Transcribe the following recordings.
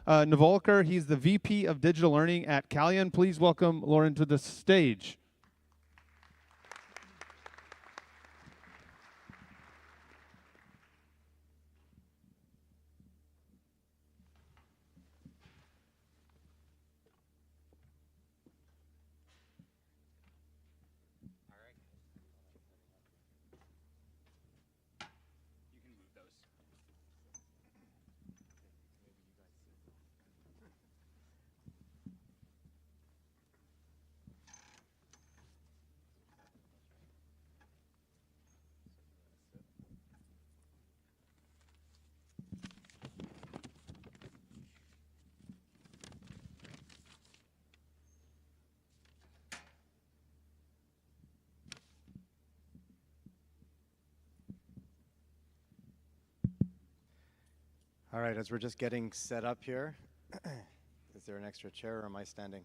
Navolkar. He's the VP of Digital Learning at Calian. Please welcome Lauren to the stage. All right, as we're just getting set up here, is there an extra chair or am I standing?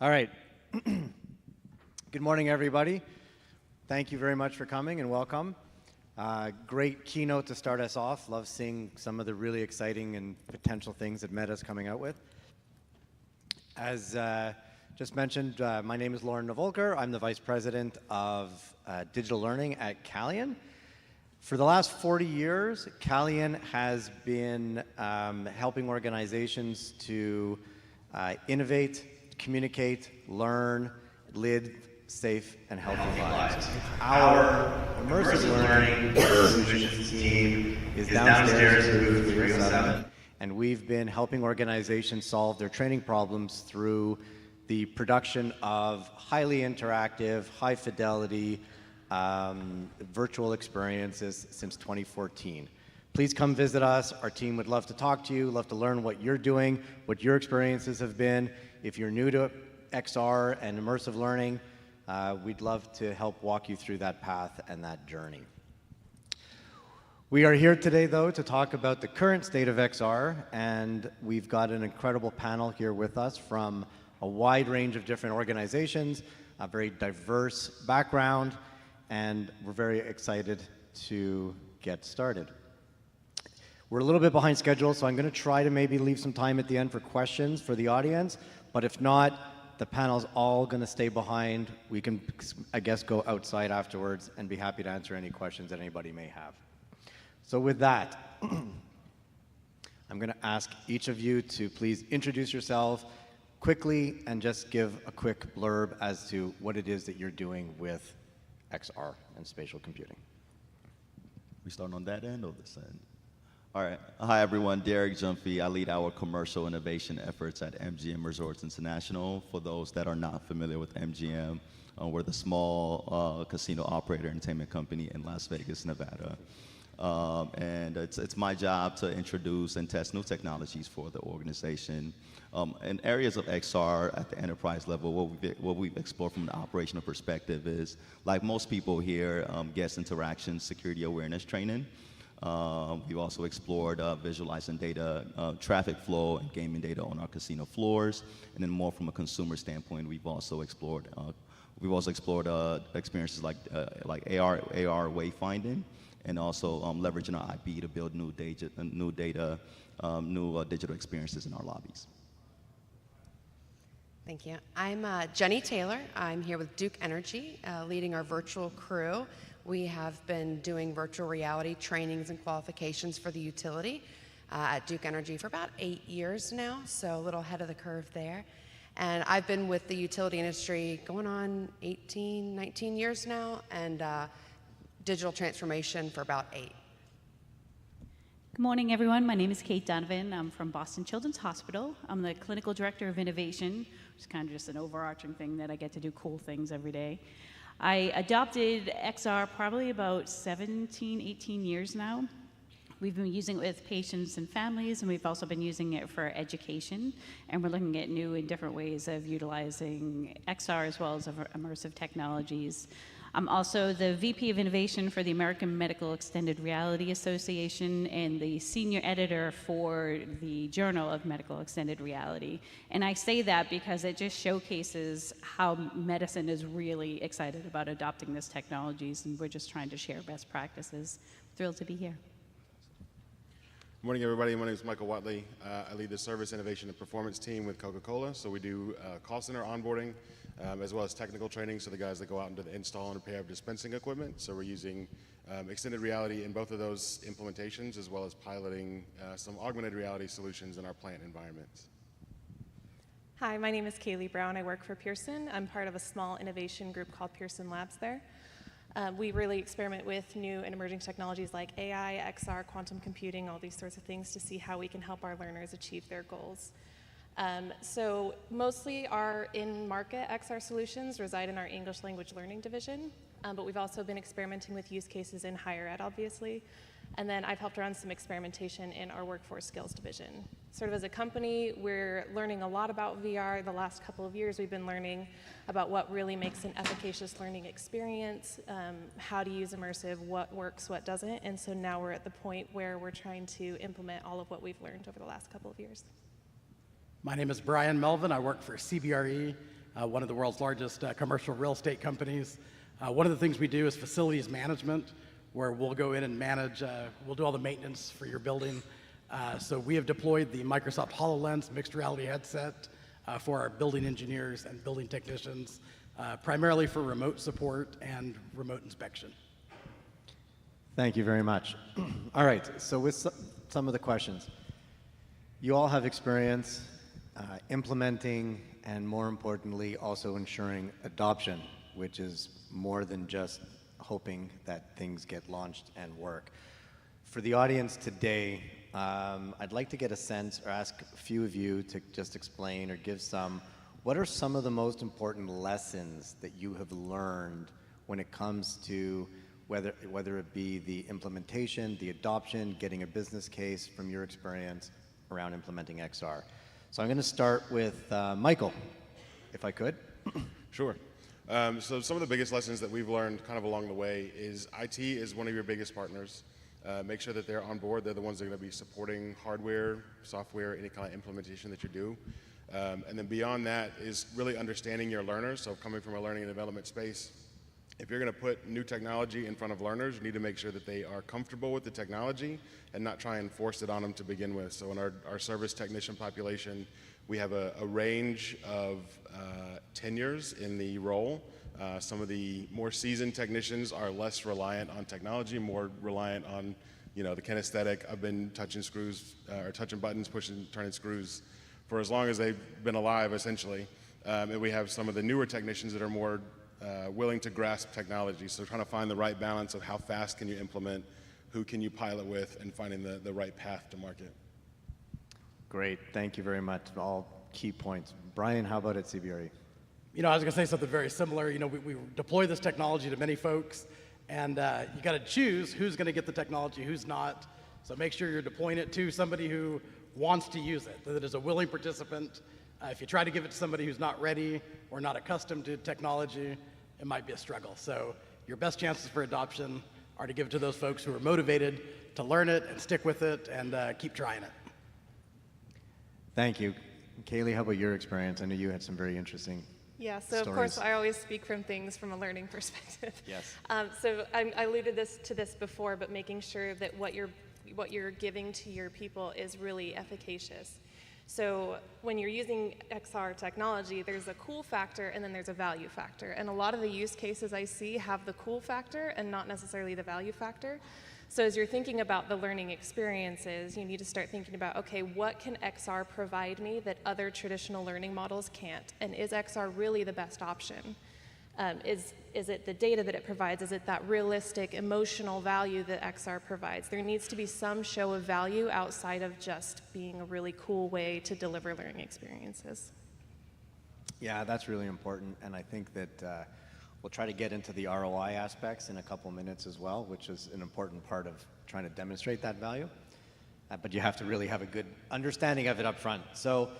All right. Good morning, everybody. Thank you very much for coming and welcome. Great keynote to start us off. Love seeing some of the really exciting and potential things that Meta's coming out with. As just mentioned, my name is Lauren Navolkar. I'm the Vice President of Digital Learning at Calian. For the last 40 years, Calian has been helping organizations to innovate, communicate, learn, live safe and healthy lives. Our immersive learning solutions team is downstairs in booth 307, and we've been helping organizations solve their training problems through the production of highly interactive, high fidelity, virtual experiences since 2014. Please come visit us. Our team would love to talk to you, love to learn what you're doing, what your experiences have been. If you're new to XR and immersive learning, we'd love to help walk you through that path and that journey. We are here today, though, to talk about the current state of XR, and we've got an incredible panel here with us from a wide range of different organizations, a very diverse background, and we're very excited to get started. We're a little bit behind schedule, so I'm going to try to maybe leave some time at the end for questions for the audience, but if not, the panel's all going to stay behind. We can, I guess, go outside afterwards and be happy to answer any questions that anybody may have. So with that, I'm going to ask each of you to please introduce yourself quickly and just give a quick blurb as to what it is that you're doing with XR and spatial computing. We starting on that end or this end? All right. Hi, everyone. Derek Jumpy. I lead our commercial innovation efforts at MGM Resorts International. For those that are not familiar with MGM, we're the small casino operator entertainment company in Las Vegas, Nevada. And it's my job to introduce and test new technologies for the organization. In areas of XR at the enterprise level, what we've explored from an operational perspective is, like most people here, guest interaction, security awareness training. We've also explored visualizing data, traffic flow, and gaming data on our casino floors. And then more from a consumer standpoint, we've also explored experiences like AR wayfinding, and also leveraging our IP to build new digital experiences in our lobbies. Thank you. I'm Jenny Taylor. I'm here with Duke Energy, leading our virtual crew. We have been doing virtual reality trainings and qualifications for the utility at Duke Energy for about 8 years now, so a little ahead of the curve there. And I've been with the utility industry going on 18, 19 years now, and digital transformation for about 8. Good morning, everyone. My name is Kate Donovan. I'm from Boston Children's Hospital. I'm the Clinical Director of Innovation, which is kind of just an overarching thing that I get to do cool things every day. I adopted XR probably about 17, 18 years now. We've been using it with patients and families, and we've also been using it for education. And we're looking at new and different ways of utilizing XR as well as immersive technologies. I'm also the VP of Innovation for the American Medical Extended Reality Association and the senior editor for the Journal of Medical Extended Reality. And I say that because it just showcases how medicine is really excited about adopting these technologies, and we're just trying to share best practices. Thrilled to be here. Morning, everybody. My name is Michael Watley. I lead the Service Innovation and Performance team with Coca-Cola. So we do call center onboarding, as well as technical training. So the guys that go out and do the install and repair of dispensing equipment. So we're using extended reality in both of those implementations, as well as piloting some augmented reality solutions in our plant environments. Hi, my name is Kaylee Brown. I work for Pearson. I'm part of a small innovation group called Pearson Labs there. We really experiment with new and emerging technologies like AI, XR, quantum computing, all these sorts of things to see how we can help our learners achieve their goals. So mostly our in-market XR solutions reside in our English language learning division, but we've also been experimenting with use cases in higher ed, obviously. And then I've helped run some experimentation in our workforce skills division. Sort of as a company, we're learning a lot about VR. The last couple of years, we've been learning about what really makes an efficacious learning experience, how to use immersive, what works, what doesn't. And so now we're at the point where we're trying to implement all of what we've learned over the last couple of years. My name is Brian Melvin. I work for CBRE, one of the world's largest commercial real estate companies. One of the things we do is facilities management, where we'll go in and manage, we'll do all the maintenance for your building. So we have deployed the Microsoft HoloLens mixed reality headset for our building engineers and building technicians, primarily for remote support and remote inspection. Thank you very much. All right, so with some of the questions. You all have experience implementing and, more importantly, also ensuring adoption, which is more than just hoping that things get launched and work. For the audience today, I'd like to get a sense or ask a few of you to just explain or give what are some of the most important lessons that you have learned when it comes to whether it be the implementation, the adoption, getting a business case from your experience around implementing XR. So I'm going to start with Michael, if I could. Sure. So some of the biggest lessons that we've learned kind of along the way is IT is one of your biggest partners. Make sure that they're on board. They're the ones that are going to be supporting hardware, software, any kind of implementation that you do. And then beyond that is really understanding your learners. So coming from a learning and development space, if you're going to put new technology in front of learners, you need to make sure that they are comfortable with the technology and not try and force it on them to begin with. So in our service technician population, we have a range of tenures in the role. Some of the more seasoned technicians are less reliant on technology, more reliant on, the kinesthetic. I've been touching screws, or touching buttons, pushing, turning screws for as long as they've been alive, essentially. And we have some of the newer technicians that are more willing to grasp technology. So trying to find the right balance of how fast can you implement, who can you pilot with, and finding the right path to market. Great, thank you very much. All key points. Brian, how about at CBRE? I was going to say something very similar. We deploy this technology to many folks, and you got to choose who's going to get the technology, who's not. So make sure you're deploying it to somebody who wants to use it, that is a willing participant. If you try to give it to somebody who's not ready or not accustomed to technology, it might be a struggle. So your best chances for adoption are to give it to those folks who are motivated to learn it and stick with it and keep trying it. Thank you. Kaylee, how about your experience? I know you had some very interesting So of course, I always speak from things from a learning perspective. Yes. So I alluded to this before, but making sure that what you're giving to your people is really efficacious. So when you're using XR technology, there's a cool factor and then there's a value factor. And a lot of the use cases I see have the cool factor and not necessarily the value factor. So as you're thinking about the learning experiences, you need to start thinking about, okay, what can XR provide me that other traditional learning models can't? And is XR really the best option? Is it the data that it provides? Is it that realistic emotional value that XR provides? There needs to be some show of value outside of just being a really cool way to deliver learning experiences. Yeah, that's really important, and I think that we'll try to get into the ROI aspects in a couple minutes as well, which is an important part of trying to demonstrate that value. But you have to really have a good understanding of it up front. So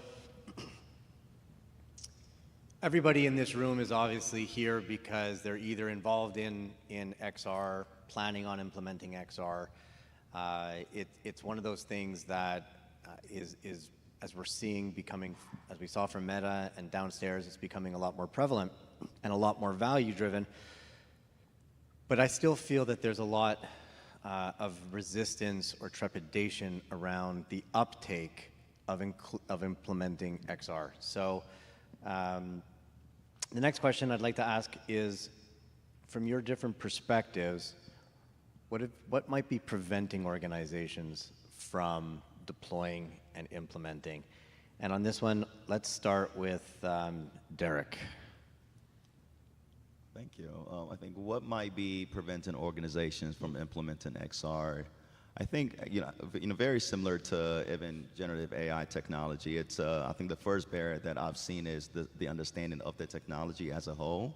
everybody in this room is obviously here because they're either involved in XR, planning on implementing XR. It's one of those things that is, as we're seeing becoming, as we saw from Meta and downstairs, it's becoming a lot more prevalent and a lot more value driven. But I still feel that there's a lot of resistance or trepidation around the uptake of implementing XR. So the next question I'd like to ask is, from your different perspectives, what might be preventing organizations from deploying and implementing? And on this one, let's start with Derek. Thank you. I think what might be preventing organizations from implementing XR, I think, very similar to even generative AI technology. It's, I think the first barrier that I've seen is the understanding of the technology as a whole,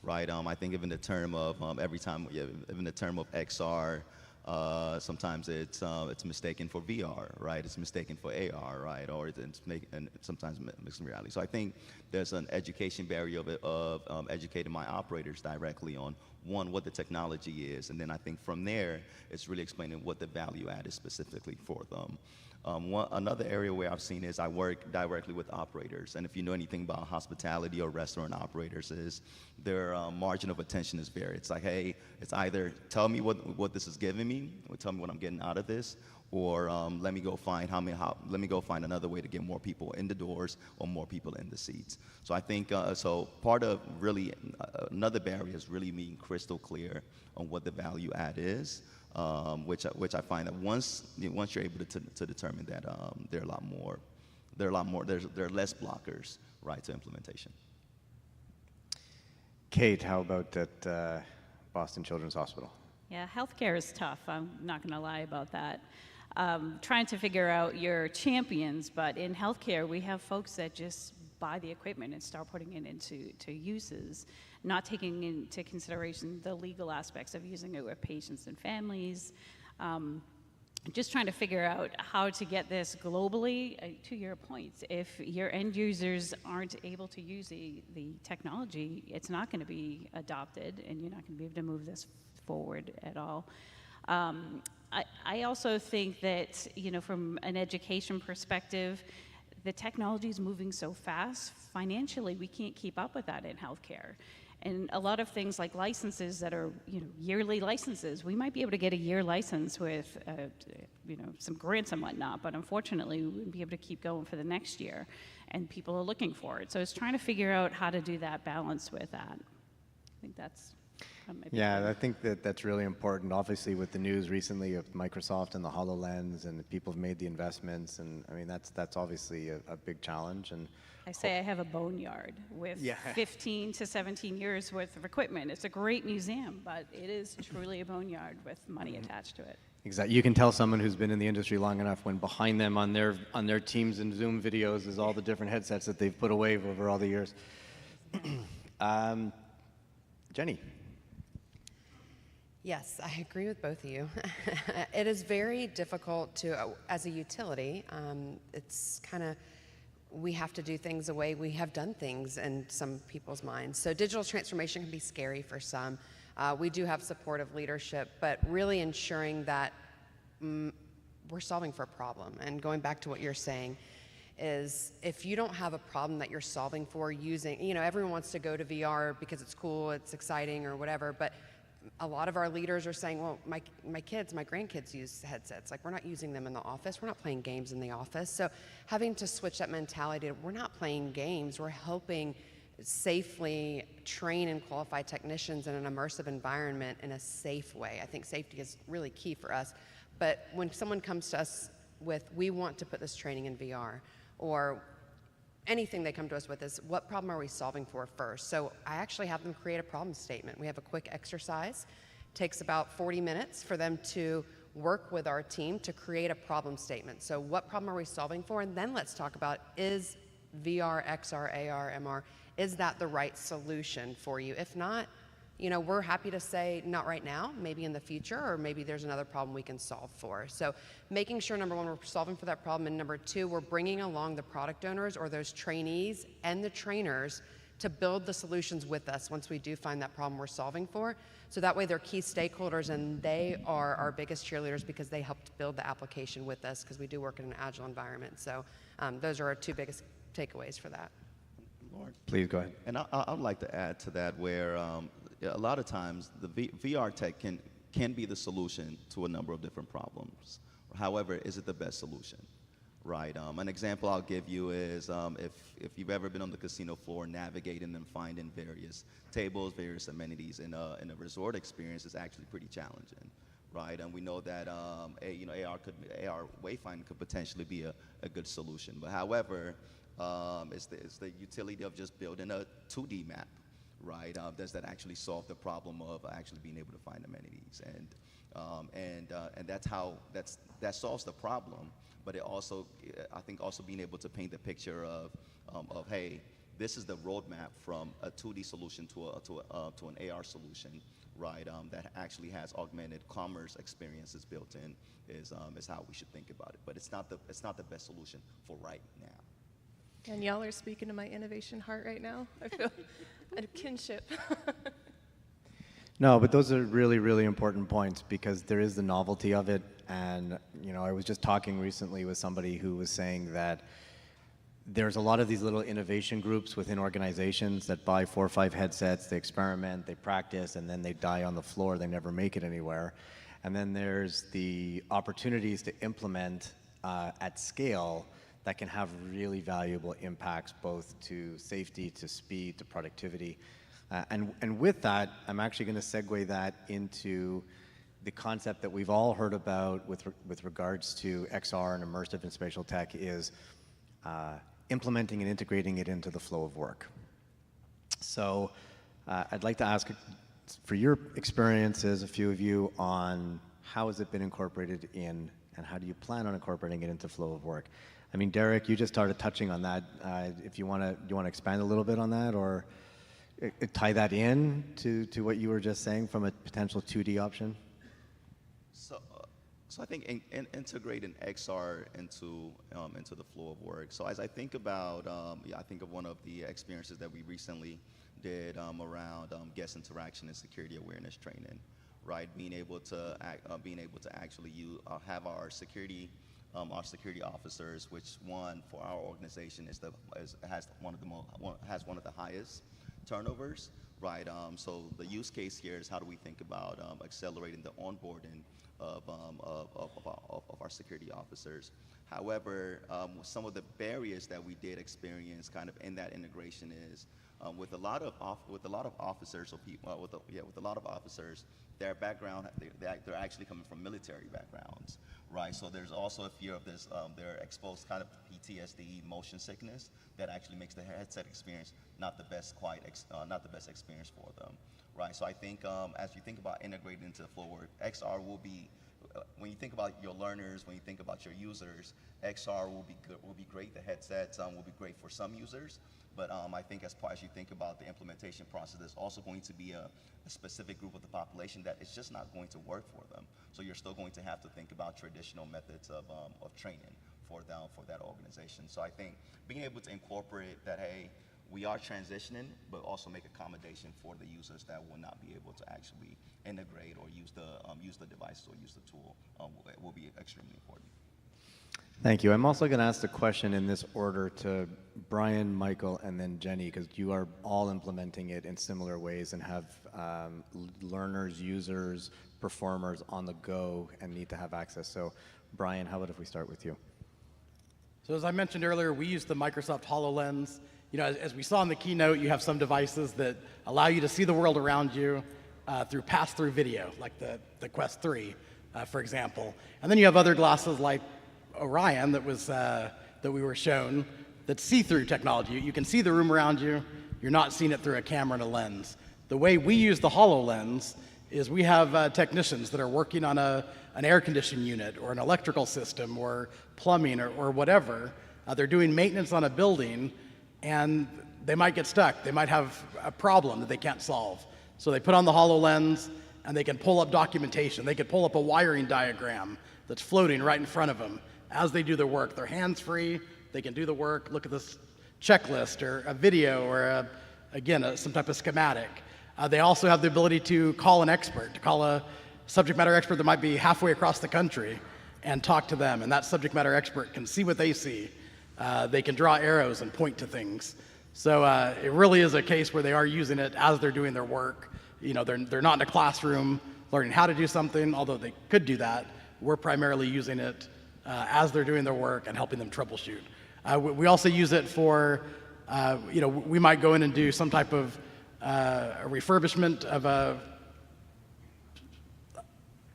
right? I think even the term of, even the term of XR, sometimes it's mistaken for VR, right? It's mistaken for AR, right? Or and sometimes mixed reality. So I think there's an education barrier of educating my operators directly on, one, what the technology is, and then I think from there, it's really explaining what the value add is specifically for them. Another area where I've seen is I work directly with operators, and if you know anything about hospitality or restaurant operators, is their margin of attention is varied. It's like, hey, it's either tell me what this is giving me, or tell me what I'm getting out of this, or let me go find let me go find another way to get more people in the doors or more people in the seats. So I think so part of really another barrier is really being crystal clear on what the value add is. Which I find that once you're able to determine that, there are less blockers, right, to implementation. Kate, how about at Boston Children's Hospital? Yeah, healthcare is tough. I'm not going to lie about that. Trying to figure out your champions, but in healthcare, we have folks that just buy the equipment and start putting it into uses, not taking into consideration the legal aspects of using it with patients and families. Just trying to figure out how to get this globally. To your point, if your end users aren't able to use the technology, it's not going to be adopted, and you're not going to be able to move this forward at all. I also think that, from an education perspective, the technology is moving so fast. Financially, we can't keep up with that in healthcare. And a lot of things like licenses that are, yearly licenses, we might be able to get a year license with, some grants and whatnot, but unfortunately, we wouldn't be able to keep going for the next year, and people are looking for it. So it's trying to figure out how to do that balance with that. I think that's yeah, I think that's really important. Obviously, with the news recently of Microsoft and the HoloLens, and people have made the investments, and I mean that's obviously a big challenge. And I say I have a boneyard with 15 to 17 years worth of equipment. It's a great museum, but it is truly a boneyard with money attached to it. Exactly. You can tell someone who's been in the industry long enough when behind them on their Teams and Zoom videos is all the different headsets that they've put away over all the years. Jenny. Yes, I agree with both of you. It is very difficult to, as a utility, it's kind of, we have to do things the way we have done things in some people's minds. So digital transformation can be scary for some. We do have supportive leadership, but really ensuring that we're solving for a problem. And going back to what you're saying, is if you don't have a problem that you're solving for using, everyone wants to go to VR because it's cool, it's exciting or whatever, but a lot of our leaders are saying, well, my grandkids use headsets. Like, we're not using them in the office. We're not playing games in the office. So having to switch that mentality to, we're not playing games. We're helping safely train and qualify technicians in an immersive environment in a safe way. I think safety is really key for us. But when someone comes to us with, we want to put this training in VR, or anything they come to us with, is what problem are we solving for first? So I actually have them create a problem statement. We have a quick exercise. It takes about 40 minutes for them to work with our team to create a problem statement. So what problem are we solving for? And then let's talk about, is VR, XR, AR, MR, is that the right solution for you? If not, we're happy to say not right now, maybe in the future, or maybe there's another problem we can solve for. So making sure, number one, we're solving for that problem, and number two, we're bringing along the product owners or those trainees and the trainers to build the solutions with us once we do find that problem we're solving for. So that way they're key stakeholders, and they are our biggest cheerleaders because they helped build the application with us, because we do work in an agile environment. So those are our two biggest takeaways for that. Lord. Please go ahead. And I'd like to add to that, where a lot of times the VR tech can be the solution to a number of different problems. However, is it the best solution? Right. An example I'll give you is if you've ever been on the casino floor navigating and finding various tables, various amenities in a resort experience is actually pretty challenging. Right, and we know that AR wayfinding could potentially be a good solution. But however, it's the utility of just building a 2D map, right? Does that actually solve the problem of actually being able to find amenities? And that solves the problem. But it also, I think, also being able to paint the picture of hey, this is the roadmap from a 2D solution to an AR solution, right? That actually has augmented commerce experiences built in is how we should think about it. But it's not the best solution for right now. And y'all are speaking to my innovation heart right now. I feel a kinship. No, but those are really, really important points because there is the novelty of it. And, I was just talking recently with somebody who was saying that there's a lot of these little innovation groups within organizations that buy 4 or 5 headsets, they experiment, they practice, and then they die on the floor. They never make it anywhere. And then there's the opportunities to implement at scale that can have really valuable impacts both to safety, to speed, to productivity. And with that, I'm actually going to segue that into the concept that we've all heard about with regards to XR and immersive and spatial tech is implementing and integrating it into the flow of work. So I'd like to ask for your experiences, a few of you, on how has it been incorporated in and how do you plan on incorporating it into flow of work? I mean, Derek, you just started touching on that. If you want to expand a little bit on that or tie that in to what you were just saying from a potential 2D option? So I think integrating XR into the flow of work. So as I think about, I think of one of the experiences that we recently did around guest interaction and security awareness training, right? Being able to actually have our security officers, which one for our organization has one of the highest turnovers, right? So the use case here is how do we think about accelerating the onboarding of our security officers. However, some of the barriers that we did experience kind of in that integration is with a lot of officers or people with a lot of officers, their background they're actually coming from military backgrounds, right? So there's also a fear of this. They're exposed kind of PTSD, motion sickness that actually makes the headset experience not the best experience for them. Right, so I think as you think about integrating into the flow of work, XR will be, when you think about your learners, when you think about your users, XR will be great. The headsets will be great for some users, but I think as you think about the implementation process, there's also going to be a specific group of the population that it's just not going to work for them. So you're still going to have to think about traditional methods of training for that organization. So I think being able to incorporate that, hey, we are transitioning, but also make accommodation for the users that will not be able to actually integrate or use the device or use the tool will be extremely important. Thank you. I'm also going to ask the question in this order to Brian, Michael, and then Jenny, because you are all implementing it in similar ways and have learners, users, performers on the go and need to have access. So Brian, how about if we start with you? So as I mentioned earlier, we use the Microsoft HoloLens. As we saw in the keynote, you have some devices that allow you to see the world around you through pass-through video, like the Quest 3, for example. And then you have other glasses like Orion that we were shown that's see-through technology. You can see the room around you. You're not seeing it through a camera and a lens. The way we use the HoloLens is we have technicians that are working on an air conditioning unit or an electrical system or plumbing or whatever. They're doing maintenance on a building, and they might get stuck. They might have a problem that they can't solve. So they put on the HoloLens, and they can pull up documentation. They can pull up a wiring diagram that's floating right in front of them as they do their work. They're hands-free. They can do the work, look at this checklist or a video or, some type of schematic. They also have the ability to call an expert, to call a subject matter expert that might be halfway across the country and talk to them. And that subject matter expert can see what they see. They can draw arrows and point to things. So it really is a case where they are using it as they're doing their work. They're not in a classroom. learning how to do something, although they could do that. We're primarily using it as they're doing their work and helping them troubleshoot. We also use it for, we might go in and do some type of a refurbishment of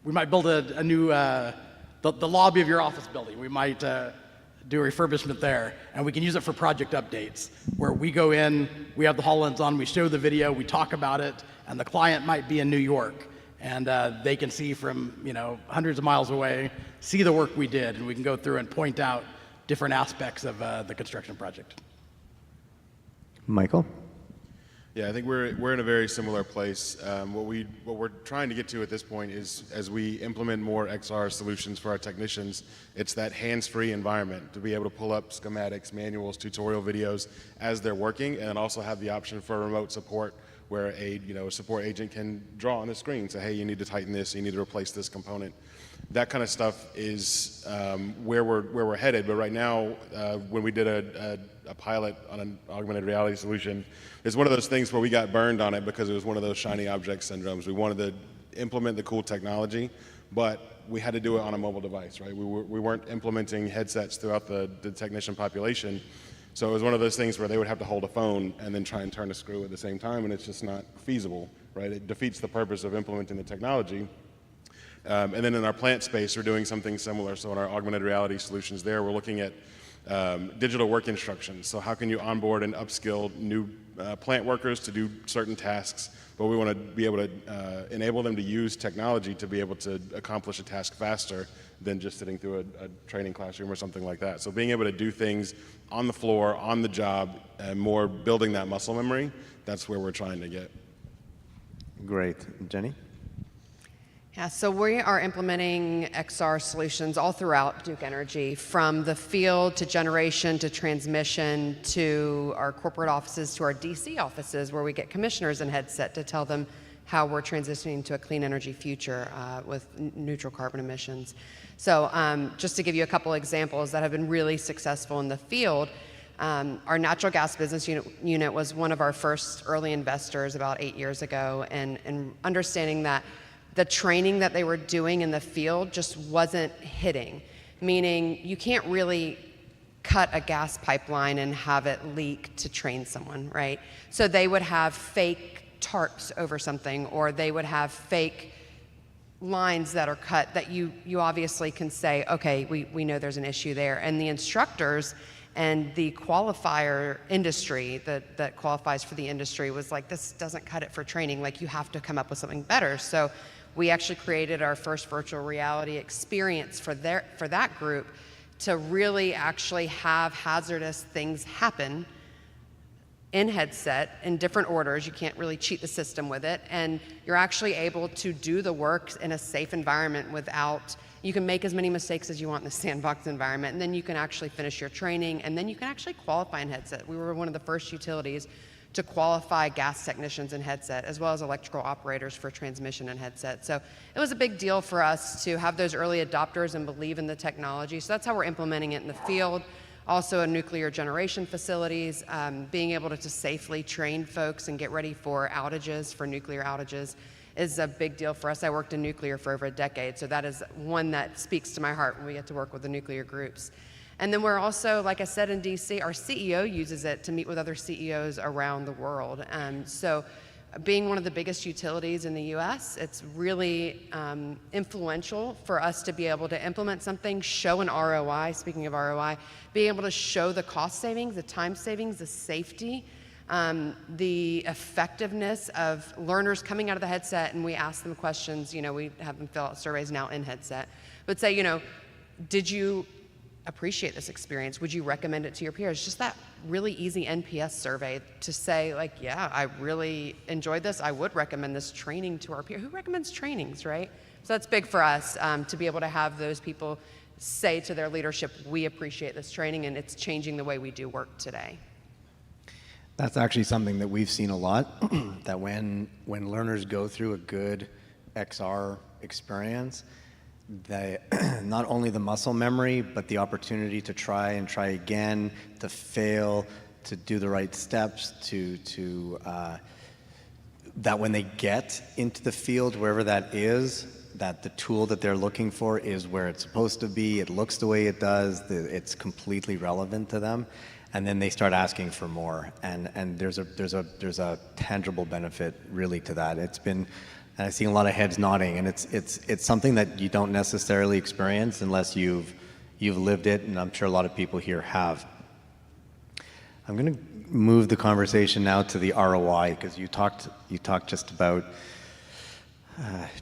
we might build a new, the lobby of your office building. We might do a refurbishment there, and we can use it for project updates, where we go in, we have the HoloLens on, we show the video, we talk about it, and the client might be in New York, and they can see from hundreds of miles away, see the work we did, and we can go through and point out different aspects of the construction project. Michael? Yeah, I think we're in a very similar place. What we're trying to get to at this point is, as we implement more XR solutions for our technicians, it's that hands-free environment to be able to pull up schematics, manuals, tutorial videos as they're working, and also have the option for remote support, where a support agent can draw on the screen, say, hey, you need to tighten this, you need to replace this component. That kind of stuff is where we're headed. But right now, when we did a pilot on an augmented reality solution, it's one of those things where we got burned on it because it was one of those shiny object syndromes. We wanted to implement the cool technology, but we had to do it on a mobile device, right? We weren't implementing headsets throughout the technician population. So it was one of those things where they would have to hold a phone and then try and turn a screw at the same time, and it's just not feasible, right? It defeats the purpose of implementing the technology. And then in our plant space, we're doing something similar. So in our augmented reality solutions there, we're looking at digital work instructions. So how can you onboard and upskill new plant workers to do certain tasks, but we want to be able to enable them to use technology to be able to accomplish a task faster than just sitting through a training classroom or something like that. So being able to do things on the floor, on the job, and more building that muscle memory, that's where we're trying to get. Great. Jenny? Yeah, so we are implementing XR solutions all throughout Duke Energy, from the field to generation to transmission to our corporate offices to our DC offices, where we get commissioners in headset to tell them how we're transitioning to a clean energy future with neutral carbon emissions. So just to give you a couple examples that have been really successful in the field, our natural gas business unit was one of our first early investors about 8 years ago, and understanding that the training that they were doing in the field just wasn't hitting, meaning you can't really cut a gas pipeline and have it leak to train someone, right? So they would have fake tarps over something, or they would have fake lines that are cut that you obviously can say, okay, we know there's an issue there. And the instructors and the qualifier industry that qualifies for the industry was like, this doesn't cut it for training, like you have to come up with something better. So we actually created our first virtual reality experience for that group to really actually have hazardous things happen in headset in different orders. You can't really cheat the system with it, and you're actually able to do the work in a safe environment without, you can make as many mistakes as you want in the sandbox environment, and then you can actually finish your training, and then you can actually qualify in headset. We were one of the first utilities to qualify gas technicians in headset, as well as electrical operators for transmission and headset. So it was a big deal for us to have those early adopters and believe in the technology. So that's how we're implementing it in the field. Also in nuclear generation facilities, being able to safely train folks and get ready for outages, for nuclear outages, is a big deal for us. I worked in nuclear for over a decade, so that is one that speaks to my heart when we get to work with the nuclear groups. And then we're also, like I said, in DC, our CEO uses it to meet with other CEOs around the world. So being one of the biggest utilities in the US, it's really influential for us to be able to implement something, show an ROI, speaking of ROI, being able to show the cost savings, the time savings, the safety, the effectiveness of learners coming out of the headset, and we ask them questions, we have them fill out surveys now in headset, but say, did you appreciate this experience? Would you recommend it to your peers? Just that really easy NPS survey to say, like, yeah, I really enjoyed this. I would recommend this training to our peers. Who recommends trainings, right? So that's big for us to be able to have those people say to their leadership, we appreciate this training, and it's changing the way we do work today. That's actually something that we've seen a lot, that when learners go through a good XR experience, not only the muscle memory, but the opportunity to try and try again, to fail, to do the right steps, to that when they get into the field, wherever that is, that the tool that they're looking for is where it's supposed to be, it looks the way it does, it's completely relevant to them, and then they start asking for more. And there's a tangible benefit really to that. It's been, and I've seen a lot of heads nodding, and it's something that you don't necessarily experience unless you've lived it, and I'm sure a lot of people here have. I'm going to move the conversation now to the ROI, because you talked just about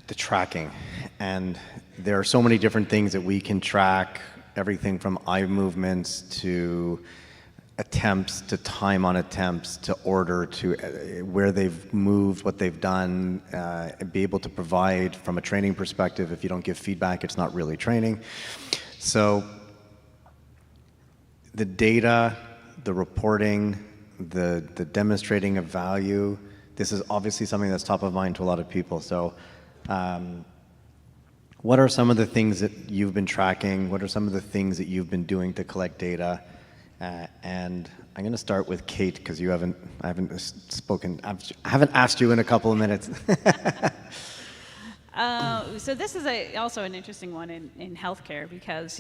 the tracking, and there are so many different things that we can track, everything from eye movements to attempts to time on attempts to order to where they've moved, what they've done, and be able to provide from a training perspective. If you don't give feedback, it's not really training. So the data, the reporting, the demonstrating of value, this is obviously something that's top of mind to a lot of people. So what are some of the things that you've been tracking? What are some of the things that you've been doing to collect data? And I'm going to start with Kate, because I haven't spoken, I haven't asked you in a couple of minutes. So this is also an interesting one in healthcare, because,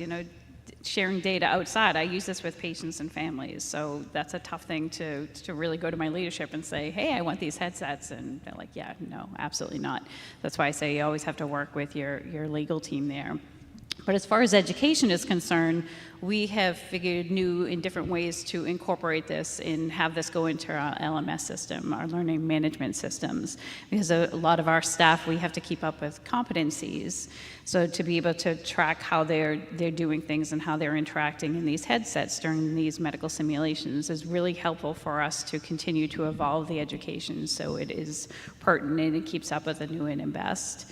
sharing data outside, I use this with patients and families. So that's a tough thing to really go to my leadership and say, hey, I want these headsets. And they're like, yeah, no, absolutely not. That's why I say you always have to work with your legal team there. But as far as education is concerned, we have figured new and different ways to incorporate this and have this go into our LMS system, our learning management systems, because a lot of our staff, we have to keep up with competencies. So to be able to track how they're doing things and how they're interacting in these headsets during these medical simulations is really helpful for us to continue to evolve the education so it is pertinent and keeps up with the new and best.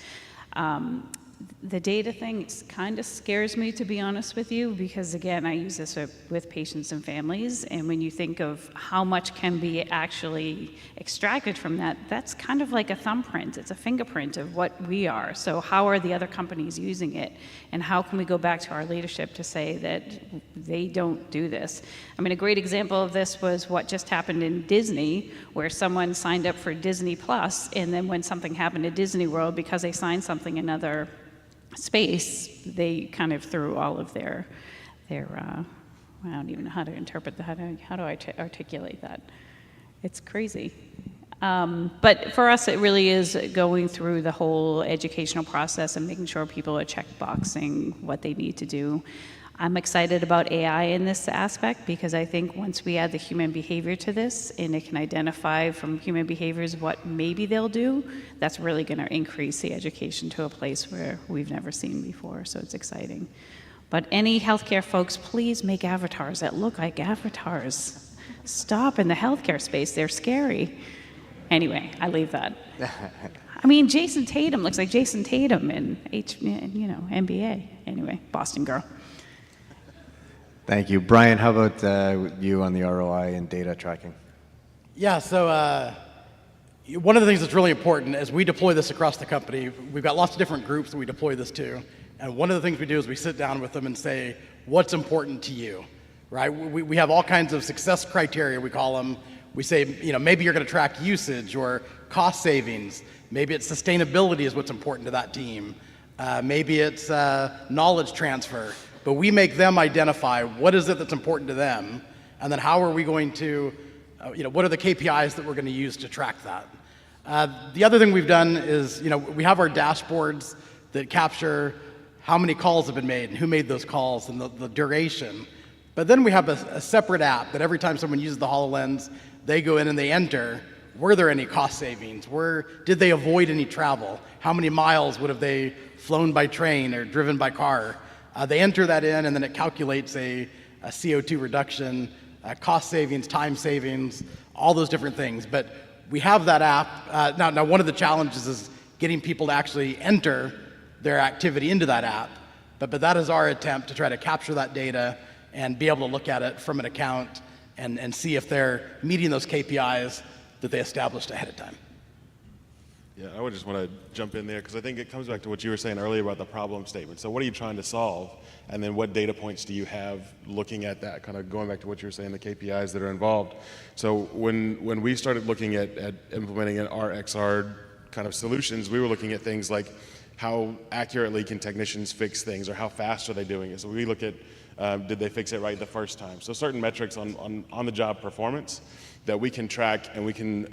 The data thing kind of scares me, to be honest with you, because again, I use this with patients and families, and when you think of how much can be actually extracted from that, that's kind of like a thumbprint. It's a fingerprint of what we are. So how are the other companies using it? And how can we go back to our leadership to say that they don't do this? I mean, a great example of this was what just happened in Disney, where someone signed up for Disney Plus, and then when something happened at Disney World, because they signed something in another space, they kind of threw all of their I don't even know how to interpret that, how do I articulate that? It's crazy. But for us, it really is going through the whole educational process and making sure people are checkboxing what they need to do. I'm excited about AI in this aspect, because I think once we add the human behavior to this and it can identify from human behaviors what maybe they'll do, that's really going to increase the education to a place where we've never seen before. So it's exciting. But any healthcare folks, please make avatars that look like avatars. Stop in the healthcare space. They're scary. Anyway, I leave that. I mean, Jason Tatum looks like Jason Tatum in NBA. Anyway, Boston girl. Thank you. Brian, how about you on the ROI and data tracking? Yeah, so one of the things that's really important as we deploy this across the company, we've got lots of different groups that we deploy this to. And one of the things we do is we sit down with them and say, what's important to you, right? We have all kinds of success criteria, we call them. We say, maybe you're going to track usage or cost savings. Maybe it's sustainability is what's important to that team. Maybe it's knowledge transfer. But we make them identify what is it that's important to them, and then how are we going to, what are the KPIs that we're going to use to track that. The other thing we've done is, we have our dashboards that capture how many calls have been made and who made those calls and the duration. But then we have a separate app that every time someone uses the HoloLens, they go in and they enter, were there any cost savings? Did they avoid any travel? How many miles would have they flown by train or driven by car? They enter that in, and then it calculates a CO2 reduction, cost savings, time savings, all those different things. But we have that app. Now, one of the challenges is getting people to actually enter their activity into that app. But that is our attempt to try to capture that data and be able to look at it from an account and see if they're meeting those KPIs that they established ahead of time. Yeah, I would just want to jump in there because I think it comes back to what you were saying earlier about the problem statement. So what are you trying to solve? And then what data points do you have looking at that, kind of going back to what you were saying, the KPIs that are involved. So when we started looking at implementing our XR kind of solutions, we were looking at things like how accurately can technicians fix things, or how fast are they doing it? So we look at did they fix it right the first time? So certain metrics on the job performance that we can track, and we can,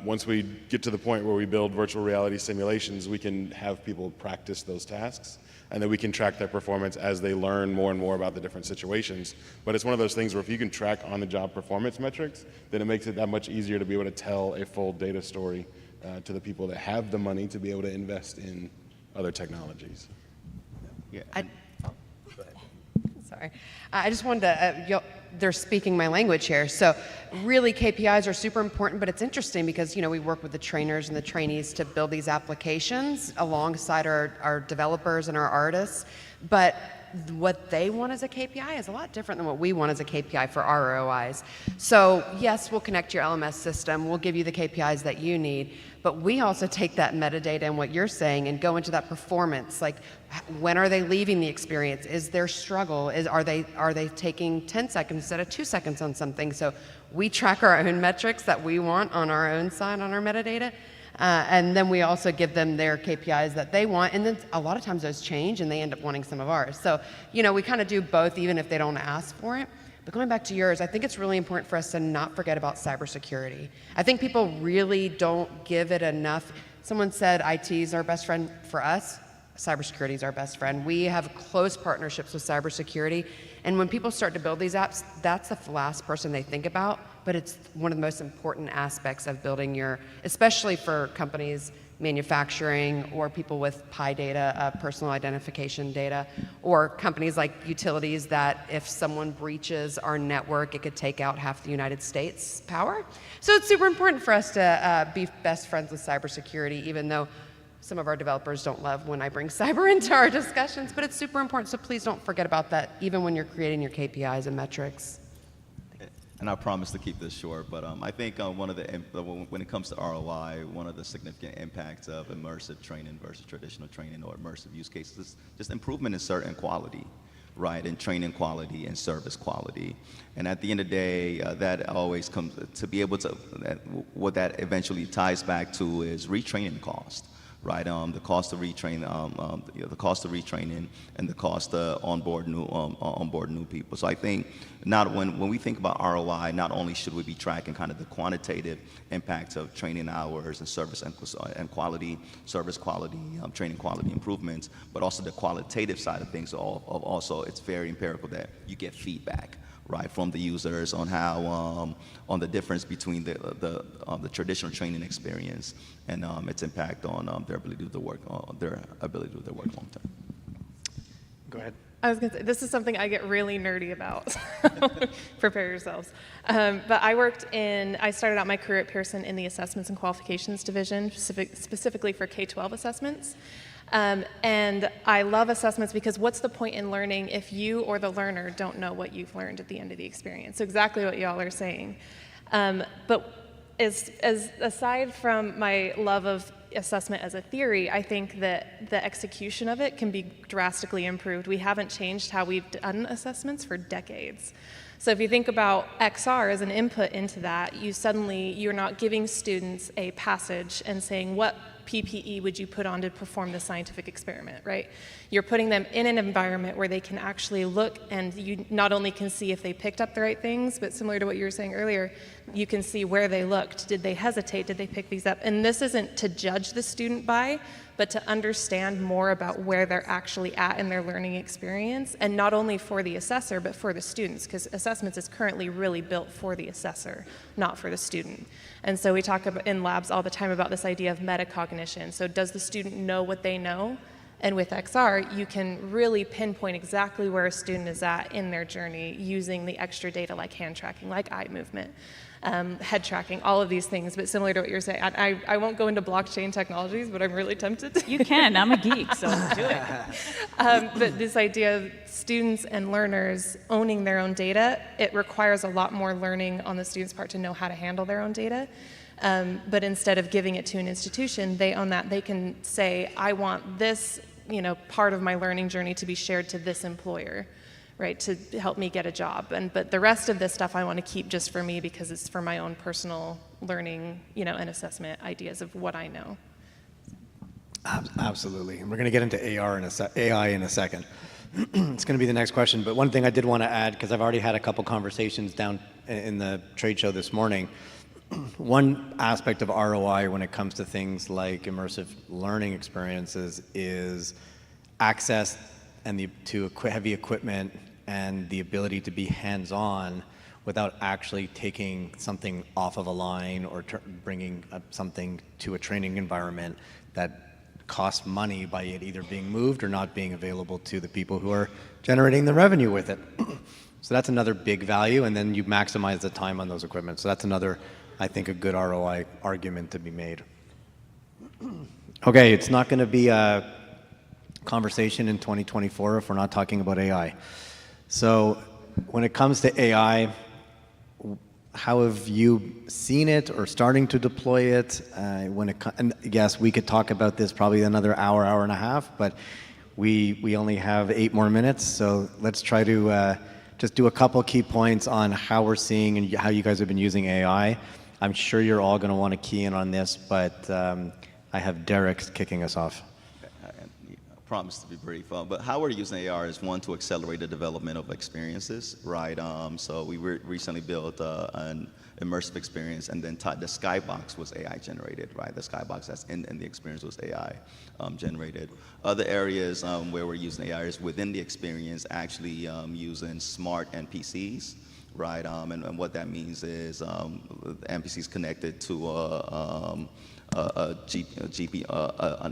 once we get to the point where we build virtual reality simulations, we can have people practice those tasks, and then we can track their performance as they learn more and more about the different situations. But it's one of those things where if you can track on-the-job performance metrics, then it makes it that much easier to be able to tell a full data story to the people that have the money to be able to invest in other technologies. Yeah. Sorry. I just wanted to, they're speaking my language here. So really KPIs are super important, but it's interesting because, we work with the trainers and the trainees to build these applications alongside our developers and our artists. But what they want as a KPI is a lot different than what we want as a KPI for our ROIs. So yes, we'll connect your LMS system. We'll give you the KPIs that you need. But we also take that metadata and what you're saying and go into that performance. Like, when are they leaving the experience? Is there struggle? Are they taking 10 seconds instead of 2 seconds on something? So we track our own metrics that we want on our own side on our metadata. And then we also give them their KPIs that they want. And then a lot of times those change and they end up wanting some of ours. So, we kind of do both even if they don't ask for it. But going back to yours, I think it's really important for us to not forget about cybersecurity. I think people really don't give it enough. Someone said IT is our best friend. For us, cybersecurity is our best friend. We have close partnerships with cybersecurity. And when people start to build these apps, that's the last person they think about. But it's one of the most important aspects of building especially for companies manufacturing or people with PI data, personal identification data, or companies like utilities that if someone breaches our network, it could take out half the United States power. So it's super important for us to be best friends with cybersecurity, even though some of our developers don't love when I bring cyber into our discussions, but it's super important, so please don't forget about that, even when you're creating your KPIs and metrics. And I promise to keep this short, but I think when it comes to ROI, one of the significant impacts of immersive training versus traditional training or immersive use cases is just improvement in certain quality, right? And training quality and service quality. And at the end of the day, that always comes to be able to, what that eventually ties back to is retraining cost. Right, the cost of retraining, the cost of retraining, and the cost to onboard new people. So I think when we think about ROI, not only should we be tracking kind of the quantitative impacts of training hours and service and quality, service quality, training quality improvements, but also the qualitative side of things. Also, it's very empirical that you get feedback, right, from the users on how on the difference between the traditional training experience and its impact on their ability to do their work, long term. Go ahead. I was going to say, this is something I get really nerdy about. Prepare yourselves. But I started out my career at Pearson in the Assessments and Qualifications Division, specifically for K-12 assessments. And I love assessments because what's the point in learning if you or the learner don't know what you've learned at the end of the experience? So exactly what y'all are saying. But as aside from my love of assessment as a theory, I think that the execution of it can be drastically improved. We haven't changed how we've done assessments for decades. So if you think about XR as an input into that, you're not giving students a passage and saying, what PPE would you put on to perform the scientific experiment, right? You're putting them in an environment where they can actually look, and you not only can see if they picked up the right things, but similar to what you were saying earlier, you can see where they looked. Did they hesitate? Did they pick these up? And this isn't to judge the student by, but to understand more about where they're actually at in their learning experience, and not only for the assessor, but for the students, because assessments is currently really built for the assessor, not for the student. And so we talk about, in labs all the time about this idea of metacognition. So does the student know what they know? And with XR, you can really pinpoint exactly where a student is at in their journey using the extra data like hand tracking, like eye movement, head tracking, all of these things. But similar to what you're saying, I won't go into blockchain technologies, but I'm really tempted to. You can. I'm a geek, so do it. But this idea of students and learners owning their own data, it requires a lot more learning on the students' part to know how to handle their own data. But instead of giving it to an institution, they own that. They can say, I want this, part of my learning journey to be shared to this employer, right, to help me get a job. But the rest of this stuff I want to keep just for me because it's for my own personal learning, and assessment ideas of what I know. Absolutely. And we're going to get into AI in a second. It's going to be the next question. But one thing I did want to add, because I've already had a couple conversations down in the trade show this morning, one aspect of ROI when it comes to things like immersive learning experiences is access and to heavy equipment and the ability to be hands-on without actually taking something off of a line or bringing something to a training environment that costs money by it either being moved or not being available to the people who are generating the revenue with it. So that's another big value, and then you maximize the time on those equipment. So that's another, I think, a good ROI argument to be made. Okay, it's not going to be a conversation in 2024 if we're not talking about AI. So when it comes to AI, how have you seen it or starting to deploy it? And yes, we could talk about this probably another hour, hour and a half, but we only have 8 more minutes. So let's try to just do a couple key points on how we're seeing and how you guys have been using AI. I'm sure you're all going to want to key in on this, but I have Derek kicking us off. I promise to be brief, but how we're using AR is one to accelerate the development of experiences, right? So we recently built an immersive experience, and then the skybox was AI generated, right? The skybox that's in the experience was AI generated. Other areas where we're using AI is within the experience, actually using smart NPCs. Right, and what that means is NPCs connected to an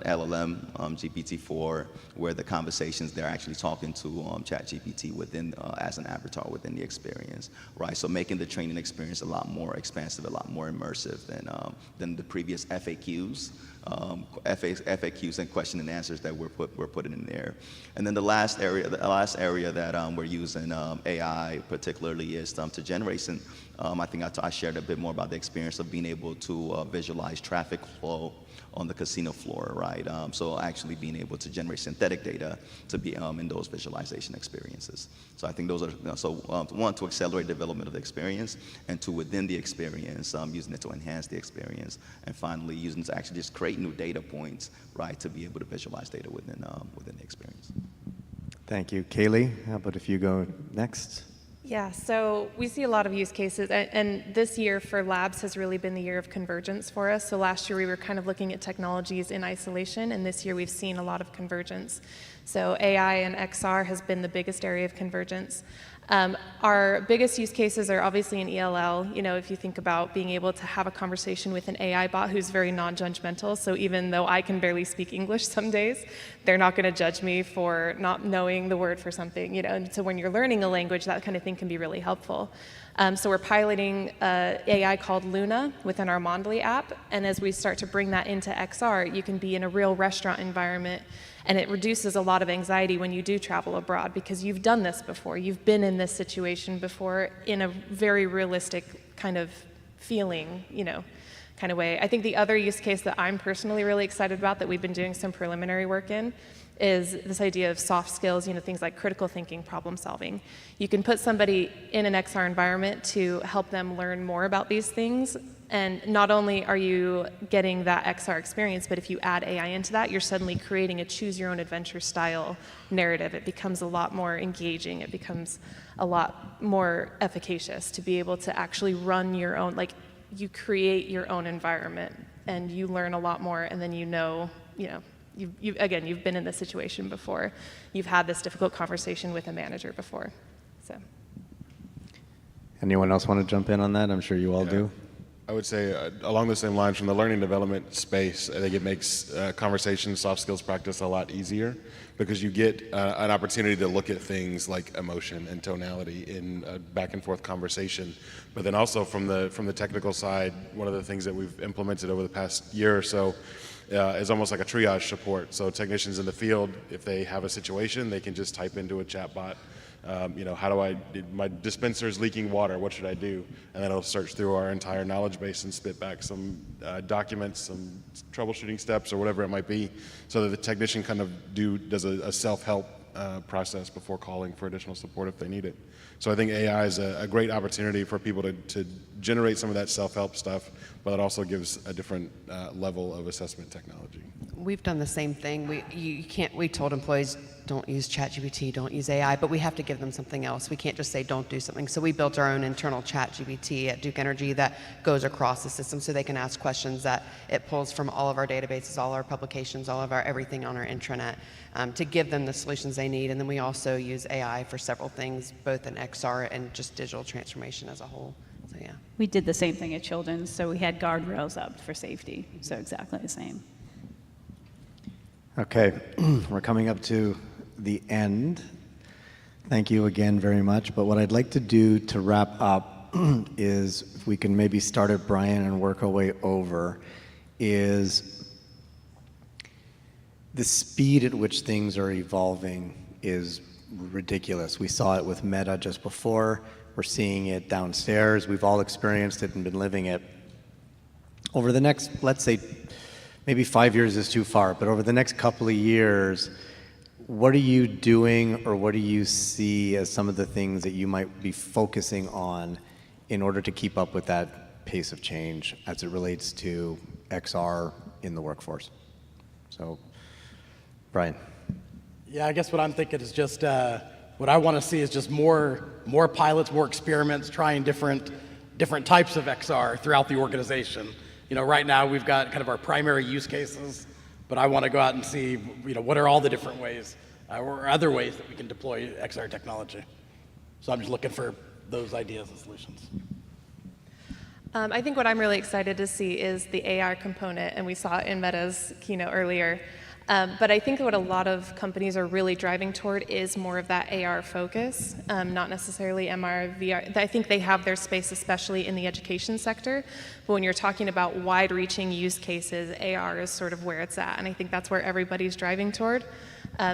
LLM, GPT-4, where the conversations they're actually talking to ChatGPT within as an avatar within the experience, right? So making the training experience a lot more expansive, a lot more immersive than the previous FAQs. FAQs and question and answers that we're putting in there. And then the last area that we're using AI particularly is to generate some, I think I shared a bit more about the experience of being able to visualize traffic flow on the casino floor, right? So actually being able to generate synthetic data to be in those visualization experiences. So I think those are, one, to accelerate development of the experience, and two, within the experience, using it to enhance the experience, and finally using it to actually just create new data points, right, to be able to visualize data within the experience. Thank you. Kaylee, how about if you go next? Yeah, so we see a lot of use cases, and this year for labs has really been the year of convergence for us. So last year we were kind of looking at technologies in isolation, and this year we've seen a lot of convergence. So AI and XR has been the biggest area of convergence. Our biggest use cases are obviously in ELL. If you think about being able to have a conversation with an AI bot who's very non-judgmental, so even though I can barely speak English some days, they're not going to judge me for not knowing the word for something. And so when you're learning a language, that kind of thing can be really helpful. So we're piloting AI called Luna within our Mondly app, and as we start to bring that into XR, you can be in a real restaurant environment, and it reduces a lot of anxiety when you do travel abroad because you've done this before. You've been in this situation before in a very realistic kind of feeling, kind of way. I think the other use case that I'm personally really excited about that we've been doing some preliminary work in is this idea of soft skills, things like critical thinking, problem solving. You can put somebody in an XR environment to help them learn more about these things, and not only are you getting that XR experience, but if you add AI into that, you're suddenly creating a choose-your-own-adventure style narrative. It becomes a lot more engaging. It becomes a lot more efficacious to be able to actually run your own, you create your own environment, and you learn a lot more, and then you've been in this situation before. You've had this difficult conversation with a manager before. So. Anyone else want to jump in on that? I'm sure you all do. I would say along the same lines, from the learning development space, I think it makes conversation, soft skills practice a lot easier because you get an opportunity to look at things like emotion and tonality in a back and forth conversation. But then also from the technical side, one of the things that we've implemented over the past year or so is almost like a triage support. So technicians in the field, if they have a situation, they can just type into a chatbot How do my dispenser's leaking water, what should I do? And then it'll search through our entire knowledge base and spit back some documents, some troubleshooting steps, or whatever it might be, so that the technician kind of does a self-help process before calling for additional support if they need it. So I think AI is a great opportunity for people to generate some of that self-help stuff, but it also gives a different level of assessment technology. We've done the same thing. We told employees, don't use ChatGPT, don't use AI, but we have to give them something else. We can't just say don't do something. So we built our own internal ChatGPT at Duke Energy that goes across the system so they can ask questions that it pulls from all of our databases, all our publications, all of our everything on our intranet to give them the solutions they need. And then we also use AI for several things, both in XR and just digital transformation as a whole. So yeah. We did the same thing at Children's, so we had guardrails up for safety, so exactly the same. Okay, we're coming up to the end. Thank you again very much. But what I'd like to do to wrap up is, if we can maybe start at Brian and work our way over, is the speed at which things are evolving is ridiculous. We saw it with Meta just before. We're seeing it downstairs. We've all experienced it and been living it. Over the next, let's say, maybe 5 years is too far, but over the next couple of years, what are you doing, or what do you see as some of the things that you might be focusing on in order to keep up with that pace of change as it relates to XR in the workforce? So, Brian. Yeah, I guess what I'm thinking is just, what I want to see is just more pilots, more experiments, trying different types of XR throughout the organization. Right now we've got kind of our primary use cases, but I want to go out and see, what are all the different ways or other ways that we can deploy XR technology. So I'm just looking for those ideas and solutions. I think what I'm really excited to see is the AR component, and we saw it in Meta's keynote earlier. But I think what a lot of companies are really driving toward is more of that AR focus, not necessarily MR, VR. I think they have their space, especially in the education sector. But when you're talking about wide-reaching use cases, AR is sort of where it's at, and I think that's where everybody's driving toward.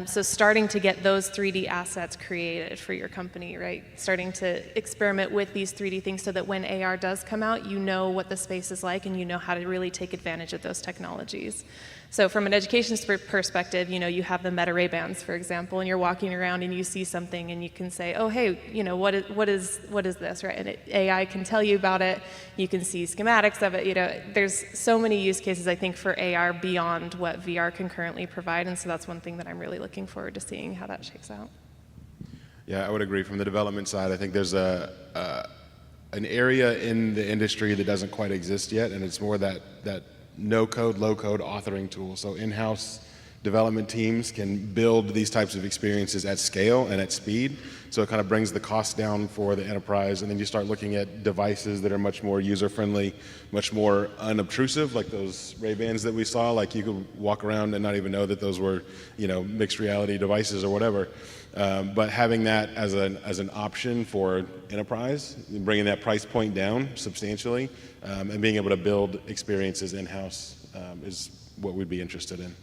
So starting to get those 3D assets created for your company, right? Starting to experiment with these 3D things so that when AR does come out, you know what the space is like and you know how to really take advantage of those technologies. So from an education perspective, you have the Meta Ray-Bans, for example, and you're walking around and you see something and you can say, oh, hey, what is this, right? And AI can tell you about it. You can see schematics of it. There's so many use cases, I think, for AR beyond what VR can currently provide, and so that's one thing that I'm really looking forward to seeing how that shakes out. Yeah, I would agree. From the development side, I think there's an area in the industry that doesn't quite exist yet, and it's more that no-code, low-code authoring tool. So in-house development teams can build these types of experiences at scale and at speed. So it kind of brings the cost down for the enterprise, and then you start looking at devices that are much more user-friendly, much more unobtrusive, like those Ray-Bans that we saw. Like you could walk around and not even know that those were, mixed reality devices or whatever. But having that as an option for enterprise, bringing that price point down substantially, and being able to build experiences in-house is what we'd be interested in.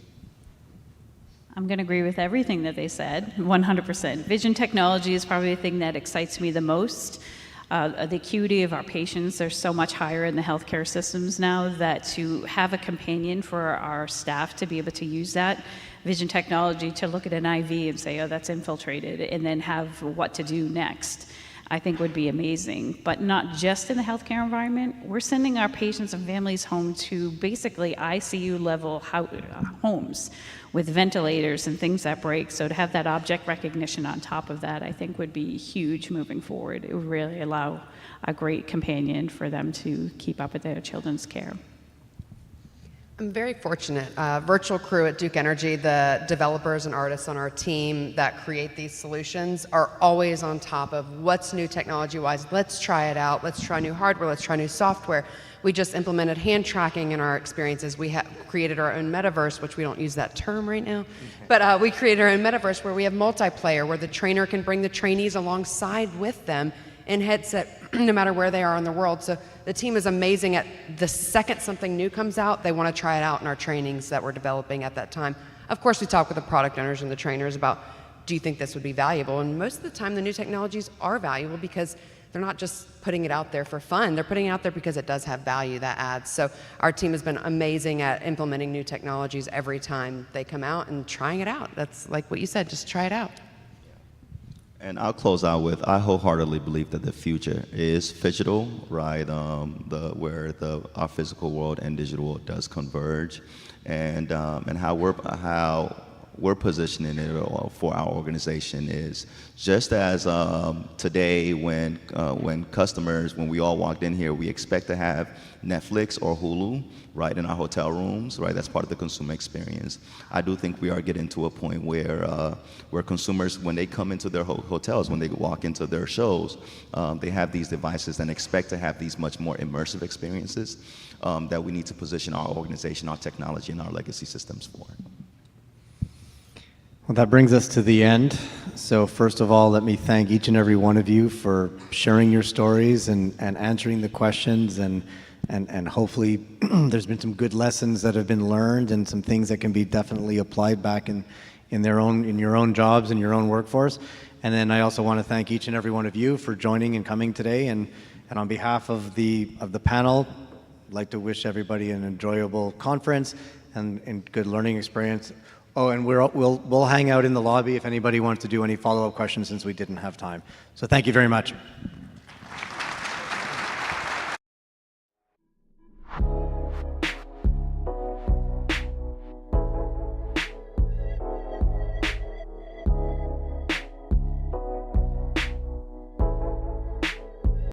I'm going to agree with everything that they said, 100%. Vision technology is probably the thing that excites me the most. The acuity of our patients are so much higher in the healthcare systems now that to have a companion for our staff to be able to use that vision technology to look at an IV and say, oh, that's infiltrated, and then have what to do next, I think would be amazing. But not just in the healthcare environment. We're sending our patients and families home to basically ICU level homes with ventilators and things that break. So to have that object recognition on top of that, I think would be huge moving forward. It would really allow a great companion for them to keep up with their children's care. I'm very fortunate. Virtual crew at Duke Energy, the developers and artists on our team that create these solutions are always on top of what's new technology-wise. Let's try it out. Let's try new hardware. Let's try new software. We just implemented hand tracking in our experiences. We created our own metaverse, which we don't use that term right now, but we created our own metaverse where we have multiplayer, where the trainer can bring the trainees alongside with them in headset, no matter where they are in the world. So the team is amazing at the second something new comes out, they want to try it out in our trainings that we're developing at that time. Of course, we talk with the product owners and the trainers about do you think this would be valuable? And most of the time, the new technologies are valuable because they're not just putting it out there for fun. They're putting it out there because it does have value that adds. So our team has been amazing at implementing new technologies every time they come out and trying it out. That's like what you said, just try it out. And I'll close out with, I wholeheartedly believe that the future is phygital, right? Where our physical world and digital world does converge, and how we're positioning it for our organization is just as today when customers, when we all walked in here, we expect to have Netflix or Hulu right in our hotel rooms, right? That's part of the consumer experience. I do think we are getting to a point where consumers, when they come into their hotels, when they walk into their shows, they have these devices and expect to have these much more immersive experiences that we need to position our organization, our technology, and our legacy systems for. Well, that brings us to the end. So first of all, let me thank each and every one of you for sharing your stories and answering the questions, and hopefully there's been some good lessons that have been learned and some things that can be definitely applied back in your own jobs and your own workforce. And then I also want to thank each and every one of you for joining and coming today. And on behalf of the panel, I'd like to wish everybody an enjoyable conference and good learning experience. Oh, and we'll hang out in the lobby if anybody wants to do any follow-up questions, since we didn't have time. So thank you very much.